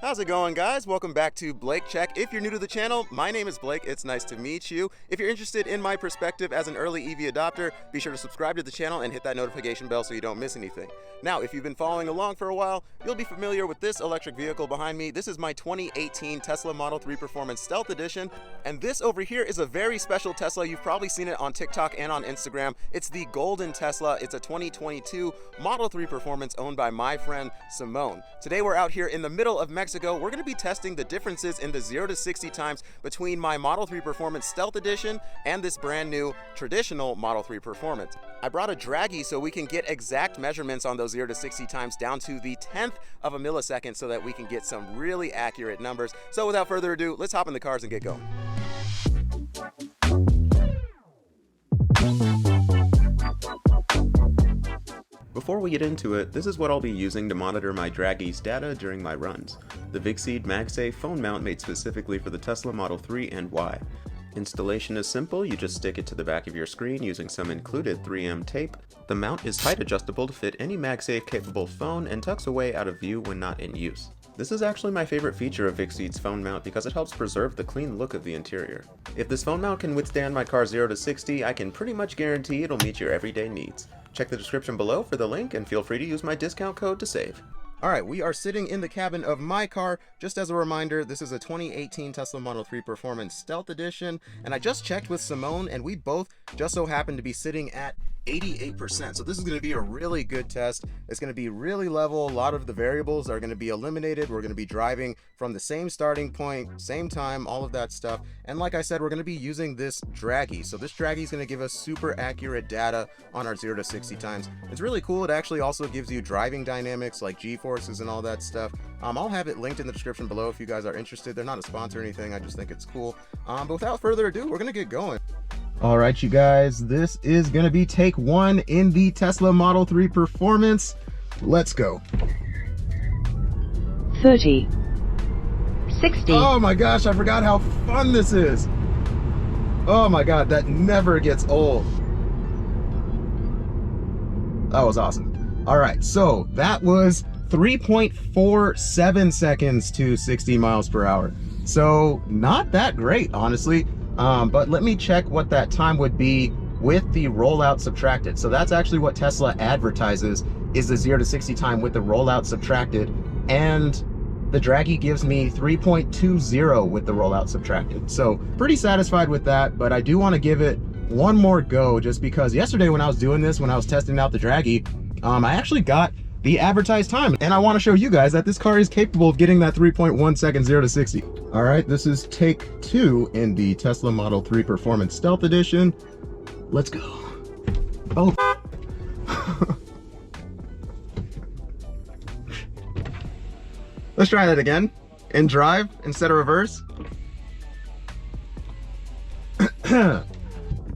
How's it going, guys? Welcome back to Blake Check. If you're new to the channel, my name is Blake. It's nice to meet you. If you're interested in my perspective as an early EV adopter, be sure to subscribe to the channel and hit that notification bell so you don't miss anything. Now, if you've been following along for a while, you'll be familiar with this electric vehicle behind me. This is my 2018 Tesla Model 3 Performance Stealth Edition, and this over here is a very special Tesla. You've probably seen it on TikTok and on Instagram. It's the Golden Tesla. It's a 2022 Model 3 Performance owned by my friend Simone. Today we're out here in the middle of Mexico. We're going to be testing the differences in the 0 to 60 times between my Model 3 Performance Stealth Edition and this brand new traditional Model 3 Performance. I brought a Dragy so we can get exact measurements on those 0 to 60 times down to the 10th of a millisecond so that we can get some really accurate numbers. So without further ado, let's hop in the cars and get going. Before we get into it, this is what I'll be using to monitor my Dragy's data during my runs. The VigSeed MagSafe phone mount made specifically for the Tesla Model 3 and Y. Installation is simple, you just stick it to the back of your screen using some included 3M tape. The mount is height adjustable to fit any MagSafe capable phone and tucks away out of view when not in use. This is actually my favorite feature of VigSeed's phone mount because it helps preserve the clean look of the interior. If this phone mount can withstand my car's 0 to 60, I can pretty much guarantee it'll meet your everyday needs. Check the description below for the link and feel free to use my discount code to save. Alright, we are sitting in the cabin of my car. Just as a reminder, this is a 2018 Tesla Model 3 Performance Stealth Edition, and I just checked with Simone and we both just so happen to be sitting at 88%. So this is going to be a really good test. It's going to be really level. A lot of the variables are going to be eliminated. We're going to be driving from the same starting point, same time, all of that stuff. And like I said, we're going to be using this Dragy. So this Dragy is going to give us super accurate data on our 0 to 60 times. It's really cool. It actually also gives you driving dynamics like G-forces and all that stuff. I'll have it linked in the description below if you guys are interested. They're not a sponsor or anything. I just think it's cool. But without further ado, we're going to get going. All right, you guys, this is going to be take one in the Tesla Model 3 Performance. Let's go. 30. 60. Oh my gosh, I forgot how fun this is. Oh my God, that never gets old. That was awesome. All right, so that was 3.47 seconds to 60 miles per hour. So not that great, honestly. But let me check what that time would be with the rollout subtracted. So that's actually what Tesla advertises is the 0 to 60 time with the rollout subtracted. And the Dragy gives me 3.20 with the rollout subtracted. So pretty satisfied with that, but I do want to give it one more go just because yesterday when I was doing this, when I was testing out the Dragy, I actually got the advertised time, and I want to show you guys that this car is capable of getting that 3.1 seconds 0 to 60. All right, this is take two in the Tesla Model 3 Performance Stealth Edition. Let's go. Oh. Let's try that again. In drive instead of reverse. All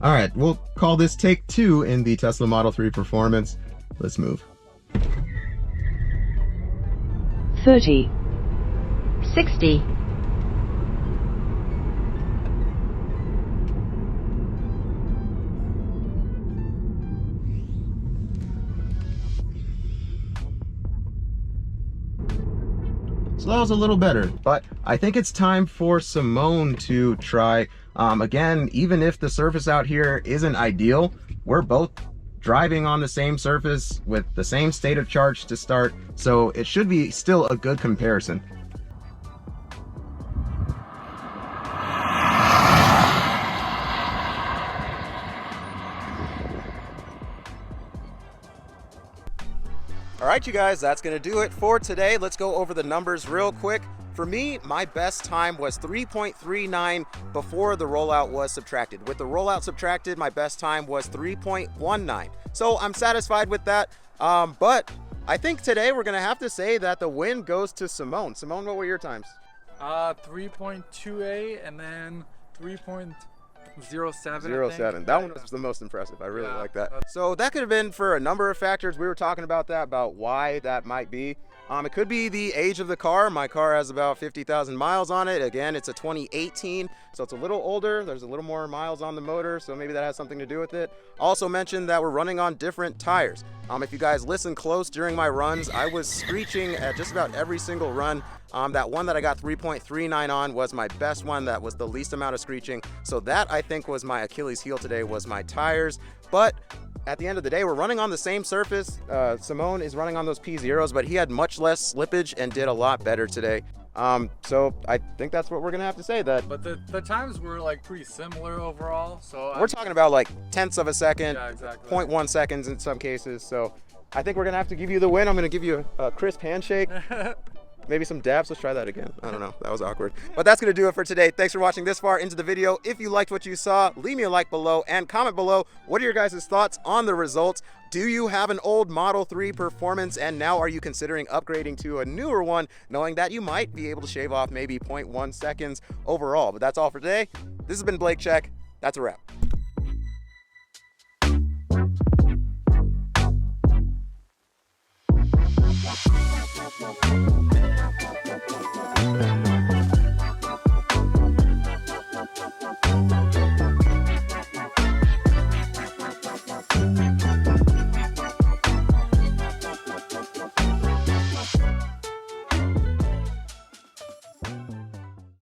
right, we'll call this take two in the Tesla Model 3 Performance. Let's move. 30. 60. So that was a little better, but I think it's time for Simone to try. Again, even if the surface out here isn't ideal, we're both driving on the same surface with the same state of charge to start, so it should be still a good comparison. All right, you guys, that's gonna do it for today. Let's go over the numbers real quick. For me, my best time was 3.39 before the rollout was subtracted. With the rollout subtracted, my best time was 3.19. So I'm satisfied with that. But I think today we're gonna have to say that the win goes to Simone. Simone, what were your times? 3.28 and then 3.07. 0.07. That one was the most impressive. I really like that. So that could have been for a number of factors. We were talking about that, about why that might be. It could be the age of the car. My car has about 50,000 miles on it. Again, it's a 2018, so it's a little older. There's a little more miles on the motor, so maybe that has something to do with it. Also mentioned that we're running on different tires. If you guys listen close during my runs, I was screeching at just about every single run. That one that I got 3.39 on was my best one. That was the least amount of screeching. So that, I think, was my Achilles heel today, was my tires. But at the end of the day, we're running on the same surface. Simone is running on those P0s, but he had much less slippage and did a lot better today. So I think that's what we're gonna have to say. That But the times were like pretty similar overall. So we're talking about like tenths of a second, Yeah, exactly. 0.1 seconds in some cases. So I think we're gonna have to give you the win. I'm gonna give you a crisp handshake. Maybe some dabs. Let's try that again. I don't know. That was awkward. But that's going to do it for today. Thanks for watching this far into the video. If you liked what you saw, leave me a like below and comment below. What are your guys' thoughts on the results? Do you have an old Model 3 Performance and now are you considering upgrading to a newer one, knowing that you might be able to shave off maybe 0.1 seconds overall? But that's all for today. This has been Blake Check. That's a wrap.